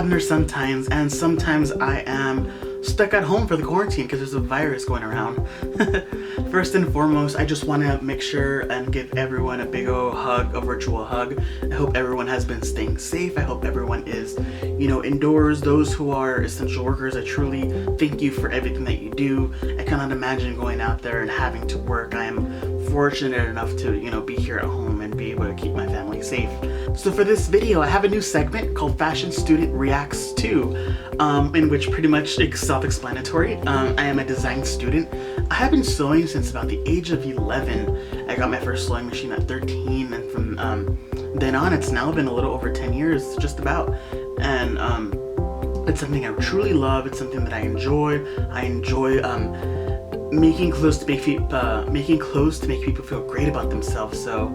Abner sometimes, and sometimes I am stuck at home for the quarantine because there's a virus going around. First and foremost, I just want to make sure and give everyone a big old hug, a virtual hug. I hope everyone has been staying safe. I hope everyone is, indoors. Those who are essential workers, I truly thank you for everything that you do. I cannot imagine going out there and having to work. I am fortunate enough to, be here at home and be able to keep my family safe. So for this video, I have a new segment called Fashion Student Reacts To, in which pretty much it's self-explanatory. I am a design student. I have been sewing since about the age of 11. I got my first sewing machine at 13, and from then on, it's now been a little over 10 years, just about. And it's something I truly love. It's something that I enjoy. I enjoy making clothes to make people feel great about themselves. So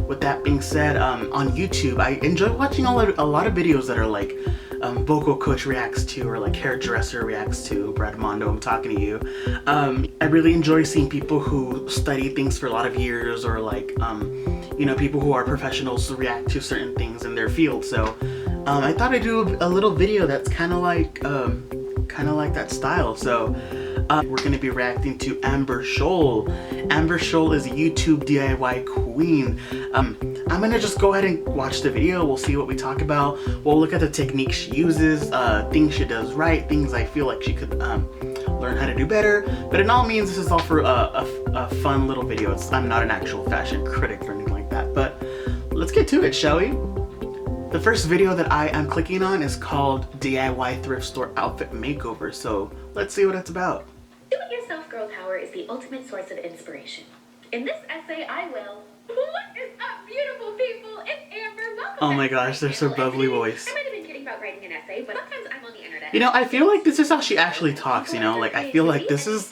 with that being said, on YouTube, I enjoy watching a lot of videos that are like vocal coach reacts to, or like hairdresser reacts to. Brad Mondo, I'm talking to you. I really enjoy seeing people who study things for a lot of years, or like people who are professionals react to certain things in their field. So I thought I'd do a little video that's kind of like that style. So we're going to be reacting to Amber Scholl. Amber Scholl is a YouTube DIY queen. I'm going to just go ahead and watch the video. We'll see what we talk about. We'll look at the techniques she uses, things she does right, things I feel like she could learn how to do better. But in all means, this is all for a fun little video. I'm not an actual fashion critic or anything like that. But let's get to it, shall we? The first video that I am clicking on is called DIY Thrift Store Outfit Makeover. So let's see what it's about. Do-it-yourself girl power is the ultimate source of inspiration. In this essay, I will... What is up, beautiful people? It's Amber. Welcome. Oh my gosh, they're so bubbly voice. I might have been kidding about writing an essay, but sometimes I'm on the internet. I feel like this is how she actually talks, Like, I feel like this is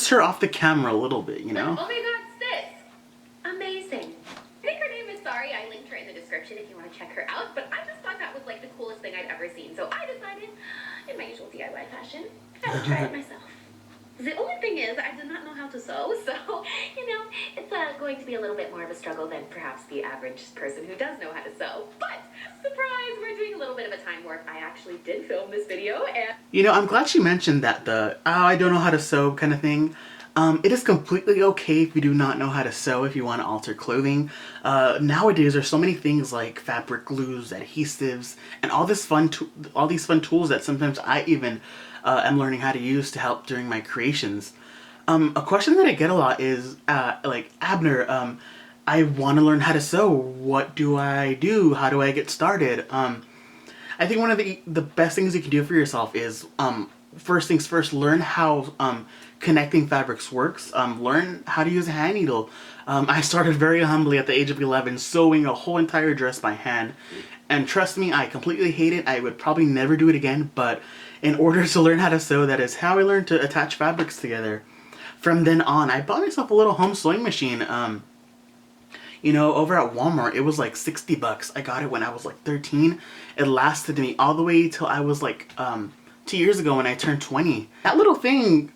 her off the camera a little bit, Oh my god, sis. Amazing. I think her name is Sorry. I linked her in the description if you want to check her out, but I just thought that was like the coolest thing I'd ever seen, so I decided, in my usual DIY fashion, I would try it myself. The only thing is, I did not know how to sew, so, it's going to be a little bit more of a struggle than perhaps the average person who does know how to sew. But, surprise, we're doing a little bit of a time warp. I actually did film this video, and... I'm glad she mentioned that, I don't know how to sew kind of thing. It is completely okay if you do not know how to sew, if you want to alter clothing. Nowadays, there's so many things like fabric glues, adhesives, and all these fun tools that sometimes I even am learning how to use to help during my creations. A question that I get a lot is, like, Abner, I want to learn how to sew. What do I do? How do I get started? I think one of the best things you can do for yourself is, first things first, learn how connecting fabrics works. Learn how to use a hand needle. I started very humbly at the age of 11 sewing a whole entire dress by hand. And trust me, I completely hate it. I would probably never do it again, but in order to learn how to sew, that is how I learned to attach fabrics together. From then on, I bought myself a little home sewing machine. Over at Walmart, it was like 60 bucks. I got it when I was like 13. It lasted me all the way till I was like 2 years ago when I turned 20. That little thing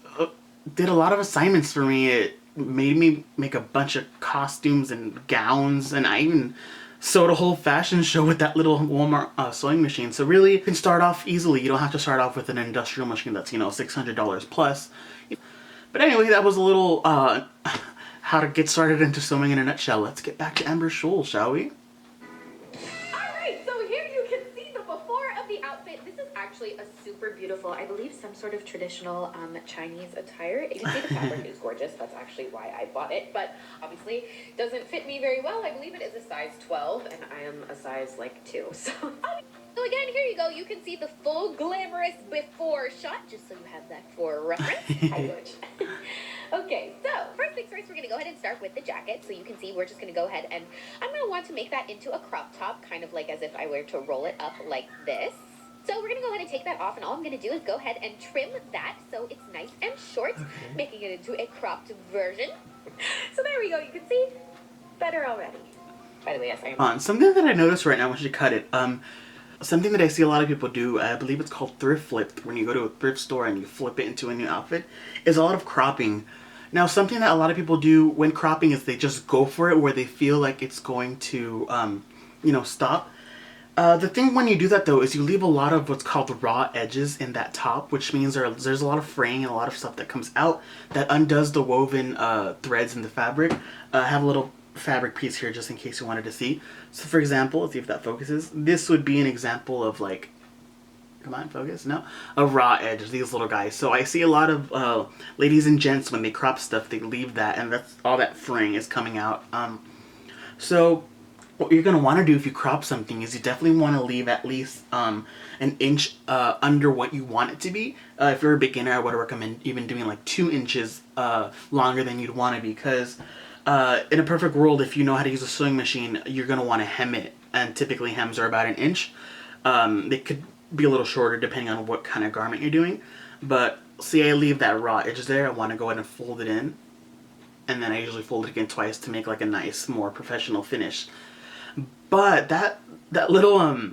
did a lot of assignments for me. It made me make a bunch of costumes and gowns, and I even sewed a whole fashion show with that little Walmart sewing machine. So really, you can start off easily. You don't have to start off with an industrial machine that's, $600 plus. But anyway, that was a little how to get started into sewing in a nutshell. Let's get back to Amber Scholl, shall we? Alright, so here you can see the before of the outfit. This is actually a super beautiful, I believe some sort of traditional Chinese attire. You can see the fabric is gorgeous. That's actually why I bought it, but obviously doesn't fit me very well. I believe it is a size 12 and I am a size like 2. So again, here you go. You can see the full glamorous before shot, just so you have that for reference. I would. Okay, so first things first, we're going to go ahead and start with the jacket. So you can see we're just going to go ahead and I'm going to want to make that into a crop top, kind of like as if I were to roll it up like this. So we're going to go ahead and take that off, and all I'm going to do is go ahead and trim that so it's nice and short, making it into a cropped version. So there we go. You can see better already. By the way, yes, I am. Something that I noticed right now when she cut it, something that I see a lot of people do, I believe it's called thrift flip, when you go to a thrift store and you flip it into a new outfit, is a lot of cropping. Now, something that a lot of people do when cropping is they just go for it where they feel like it's going to, stop. The thing when you do that though is you leave a lot of what's called raw edges in that top, which means there's a lot of fraying and a lot of stuff that comes out that undoes the woven threads in the fabric. I have a little fabric piece here just in case you wanted to see. So for example, let's see if that focuses. This would be an example of like, come on, focus, no? A raw edge, these little guys. So I see a lot of ladies and gents when they crop stuff, they leave that, and that's all that fraying is coming out. So what you're going to want to do if you crop something is you definitely want to leave at least an inch under what you want it to be. If you're a beginner, I would recommend even doing like 2 inches longer than you'd want to be, because in a perfect world, if you know how to use a sewing machine, you're going to want to hem it, and typically hems are about an inch. They could be a little shorter depending on what kind of garment you're doing, but see, I leave that raw edge there. I want to go ahead and fold it in, and then I usually fold it again twice to make like a nice, more professional finish. But that little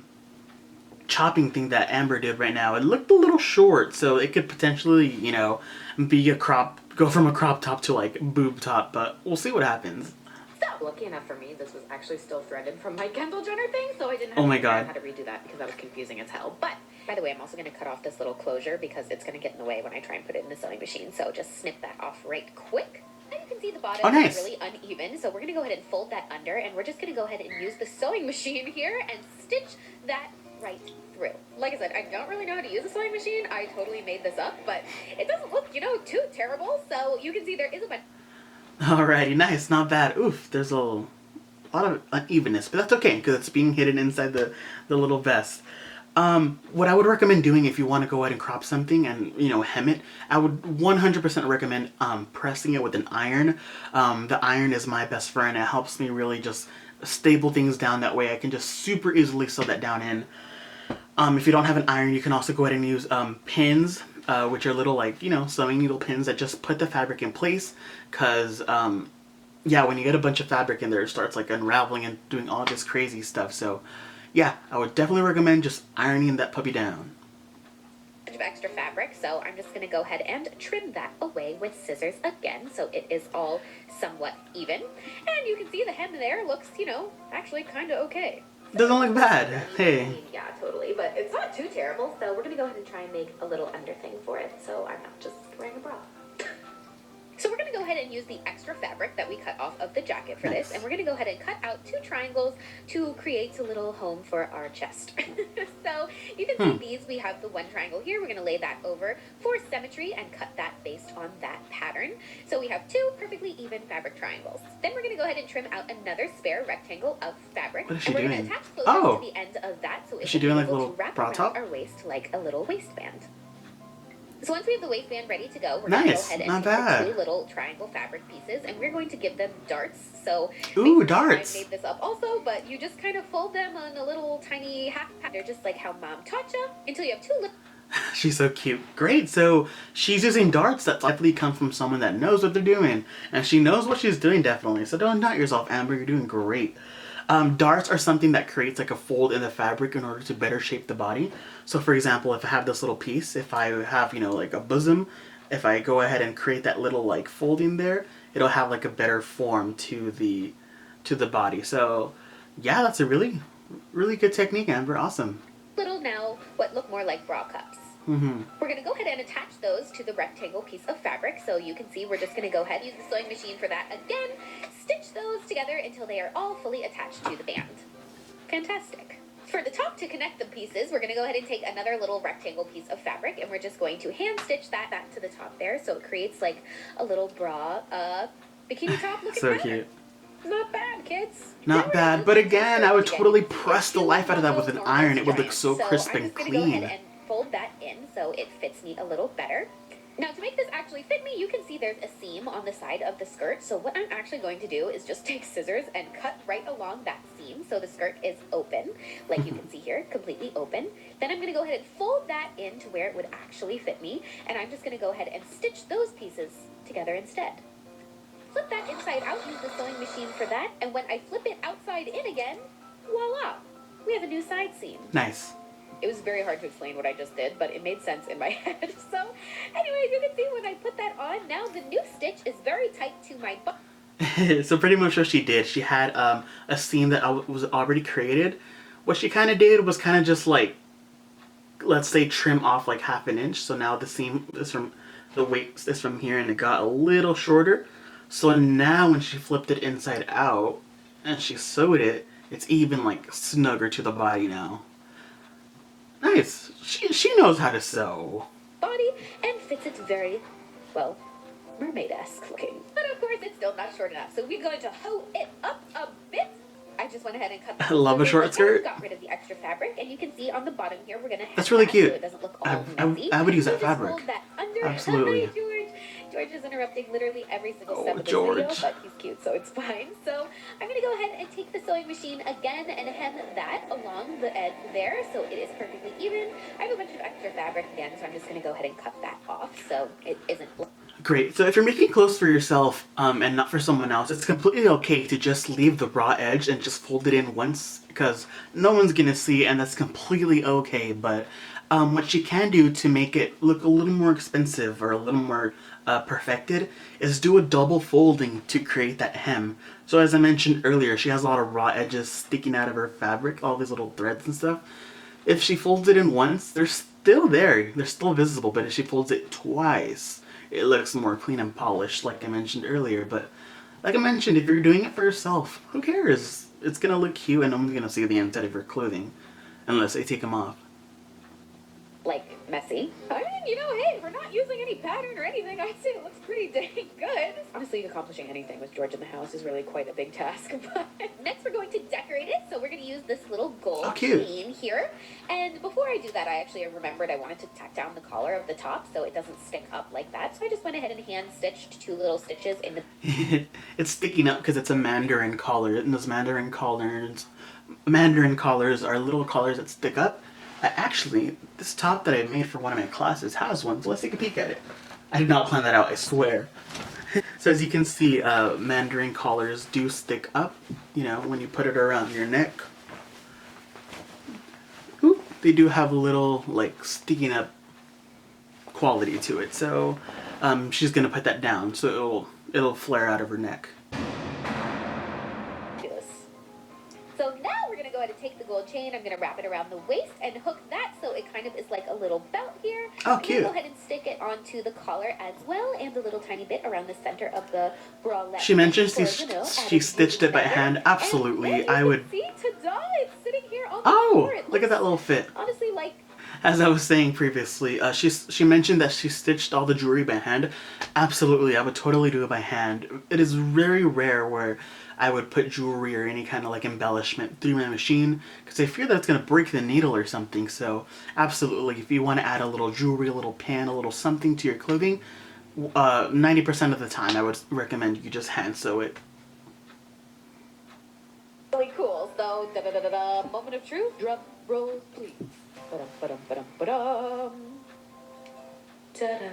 chopping thing that Amber did right now, it looked a little short, so it could potentially, you know, be go from a crop top to like boob top, but we'll see what happens. So, lucky enough for me, this was actually still threaded from my Kendall Jenner thing, so I didn't have Oh my to figure out God. how to redo that because that was confusing as hell. But, by the way, I'm also going to cut off this little closure because it's going to get in the way when I try and put it in the sewing machine, so just snip that off right quick. And you can see the bottom is really uneven, so we're going to go ahead and fold that under, and we're just going to go ahead and use the sewing machine here and stitch that right through. Like I said, I don't really know how to use a sewing machine. I totally made this up, but it doesn't look, you know, too terrible, so you can see there is a bunch. Alrighty, nice, not bad. Oof, there's a lot of unevenness, but that's okay because it's being hidden inside the little vest. What I would recommend doing if you want to go ahead and crop something and, you know, hem it, I would 100% recommend pressing it with an iron. The iron is my best friend. It helps me really just stable things down. That way I can just super easily sew that down in. If you don't have an iron, you can also go ahead and use pins, which are little, like, you know, sewing needle pins that just put the fabric in place, because yeah, when you get a bunch of fabric in there, it starts like unraveling and doing all this crazy stuff. So yeah, I would definitely recommend just ironing that puppy down. Of extra fabric, so I'm just going to go ahead and trim that away with scissors again, so it is all somewhat even. And you can see the hem there looks, you know, actually kind of okay. Doesn't look bad. Hey. Yeah, totally, but it's not too terrible, so we're going to go ahead and try and make a little under thing for it, so I'm not just wearing a bra. So we're going to go ahead and use the extra fabric that we cut off of the jacket for this, and we're going to go ahead and cut out 2 triangles to create a little home for our chest. So you can see these, we have the 1 triangle here, we're going to lay that over for symmetry and cut that based on that pattern. So we have 2 perfectly even fabric triangles. Then we're going to go ahead and trim out another spare rectangle of fabric. What is she and we're doing? going to attach closer to the end of that, so is she doing like a little wrap bra around top? our waist like a little waistband. So once we have the waistband ready to go, we're going to go ahead and take the 2 little triangle fabric pieces, and we're going to give them darts. So ooh, darts! I made this up also, but you just kind of fold them on a little tiny half pattern. They're just like how Mom taught you, until you have 2 little... She's so cute. Great, so she's using darts that definitely come from someone that knows what they're doing. And she knows what she's doing, definitely. So don't doubt yourself, Amber. You're doing great. Darts are something that creates like a fold in the fabric in order to better shape the body. So for example, if I have this little piece, if I have, you know, like a bosom, if I go ahead and create that little like folding there, it'll have like a better form to the body. So yeah, that's a really good technique, Amber. Awesome. Little now what look more like bra cups. Mm-hmm. We're going to go ahead and attach those to the rectangle piece of fabric. So you can see we're just going to go ahead, use the sewing machine for that again, stitch those together until they are all fully attached to the band. Fantastic. For the top to connect the pieces, we're going to go ahead and take another little rectangle piece of fabric, and we're just going to hand stitch that back to the top there, so it creates like a little bra, bikini top looking So pattern. cute. Not bad, kids. Not bad, but again, I would totally press the life out of that with an iron. It would look so crisp and clean. Go ahead and fold that in so it fits me a little better. Now, to make this actually fit me, you can see there's a seam on the side of the skirt. So what I'm actually going to do is just take scissors and cut right along that seam so the skirt is open, like you can see here, completely open. Then I'm going to go ahead and fold that in to where it would actually fit me, and I'm just going to go ahead and stitch those pieces together instead. Flip that inside out, use the sewing machine for that, and when I flip it outside in again, voila, we have a new side seam. Nice. It was very hard to explain what I just did, but it made sense in my head. So, anyways, you can see when I put that on, now the new stitch is very tight to my butt. So pretty much what she did, she had a seam that was already created What she kind of did was kind of just like, let's say, trim off like half an inch. So now the seam is from, the weight is from here, and it got a little shorter. So now when she flipped it inside out and she sewed it, it's even like snugger to the body now. Nice. She knows how to sew. Body and fits it very well, mermaid-esque looking. But of course, it's still not short enough, so we're going to hoe it up a bit. I just went ahead and cut. I love a short skirt. Got rid of the extra fabric, and you can see on the bottom here we're gonna. That's really cute. So it doesn't look all messy. I would use So that just fabric. fold that under. Absolutely. Hi, George is interrupting literally every single Oh, step of this George. video, but he's cute, so it's fine. So I'm gonna go ahead and take the sewing machine again and hem that along the edge there, so it is perfectly even. I have a bunch of extra fabric again, so I'm just gonna go ahead and cut that off, so it isn't. Great. So if you're making clothes for yourself and not for someone else, it's completely okay to just leave the raw edge and just fold it in once, because no one's gonna see, and that's completely okay. But what you can do to make it look a little more expensive or a little more perfected is do a double folding to create that hem. So as I mentioned earlier, she has a lot of raw edges sticking out of her fabric, all these little threads and stuff. If she folds it in once, they're still there, they're still visible, but if she folds it twice, it looks more clean and polished, like I mentioned earlier. But like I mentioned, if you're doing it for yourself, who cares? It's gonna look cute and no one's gonna see the inside of your clothing unless they take them off. Like messy. I mean, you know, hey, we're not using any pattern or anything. I'd say it looks pretty dang good. Honestly, accomplishing anything with George in the house is really quite a big task. But next, we're going to decorate it. So we're going to use this little gold chain here. And before I do that, I actually remembered I wanted to tack down the collar of the top so it doesn't stick up like that. So I just went ahead and hand stitched 2 little stitches in the. It's sticking up because it's a mandarin collar, and those mandarin collars are little collars that stick up. Actually, this top that I made for one of my classes has one, so let's take a peek at it. I did not plan that out, I swear. So as you can see, mandarin collars do stick up, you know, when you put it around your neck. Ooh, they do have a little, like, sticking up quality to it. So she's gonna put that down, so it'll flare out of her neck. So now we're going to go ahead and take the gold chain. I'm going to wrap it around the waist and hook that so it kind of is like a little belt here. Oh, cute. Go ahead and stick it onto the collar as well, and a little tiny bit around the center of the bralette. She mentioned she stitched it by hand. Absolutely, I would. See, ta-da! It's sitting here on the floor. Look at that little fit. Honestly, like. As I was saying previously, she mentioned that she stitched all the jewelry by hand. Absolutely, I would totally do it by hand. It is very rare where I would put jewelry or any kind of like embellishment through my machine, because I fear that it's going to break the needle or something. So absolutely, if you want to add a little jewelry, a little pin, a little something to your clothing, 90% of the time I would recommend you just hand sew it. Really cool. So, moment of truth. Drum roll, please. Ta-da.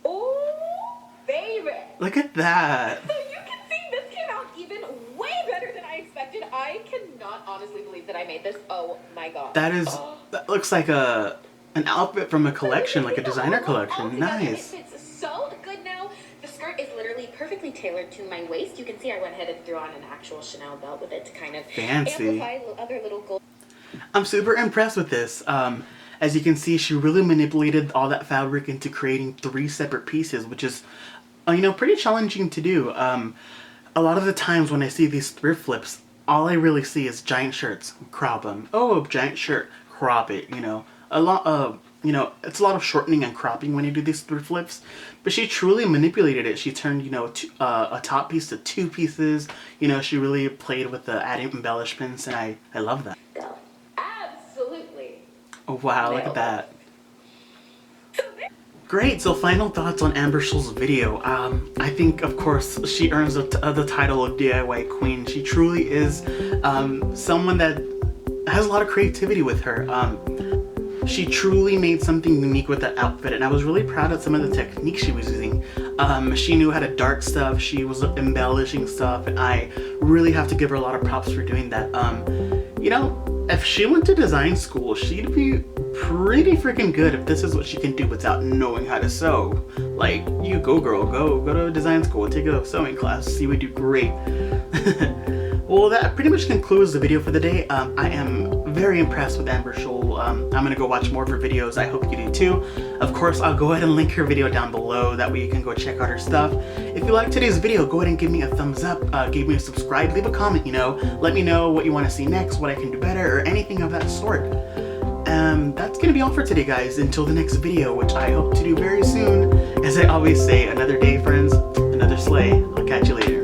Oh, baby! Look at that! So you can see this came out even way better than I expected. I cannot honestly believe that I made this. Oh my god. That looks like an outfit from a collection, like a designer collection. Nice. It fits so good now. The skirt is literally perfectly tailored to my waist. You can see I went ahead and threw on an actual Chanel belt with it to kind of amplify other little gold. I'm super impressed with this. As you can see, she really manipulated all that fabric into creating 3 separate pieces, which is, you know, pretty challenging to do. A lot of the times when I see these thrift flips, all I really see is giant shirts, crop them. Oh, giant shirt, crop it, you know. You know, it's a lot of shortening and cropping when you do these thrift flips. But she truly manipulated it. She turned, you know, a top piece to 2 pieces. You know, she really played with the adding embellishments, and I love that. Absolutely. Oh, wow, look at that. Great, so final thoughts on Amber Scholl's video. I think, of course, she earns the title of DIY Queen. She truly is someone that has a lot of creativity with her. She truly made something unique with that outfit, and I was really proud of some of the techniques she was using. She knew how to dart stuff, she was embellishing stuff, and I really have to give her a lot of props for doing that. You know, if she went to design school, she'd be pretty freaking good if this is what she can do without knowing how to sew. Like, you go girl, go to a design school, take a sewing class, you would do great. Well, that pretty much concludes the video for the day. I am very impressed with Amber Scholl. I'm gonna go watch more of her videos. I hope you do too. Of course, I'll go ahead and link her video down below. That way you can go check out her stuff. If you liked today's video, go ahead and give me a thumbs up. Give me a subscribe. Leave a comment, you know. Let me know what you want to see next, what I can do better, or anything of that sort. That's gonna be all for today, guys. Until the next video, which I hope to do very soon. As I always say, another day, friends, another sleigh. I'll catch you later.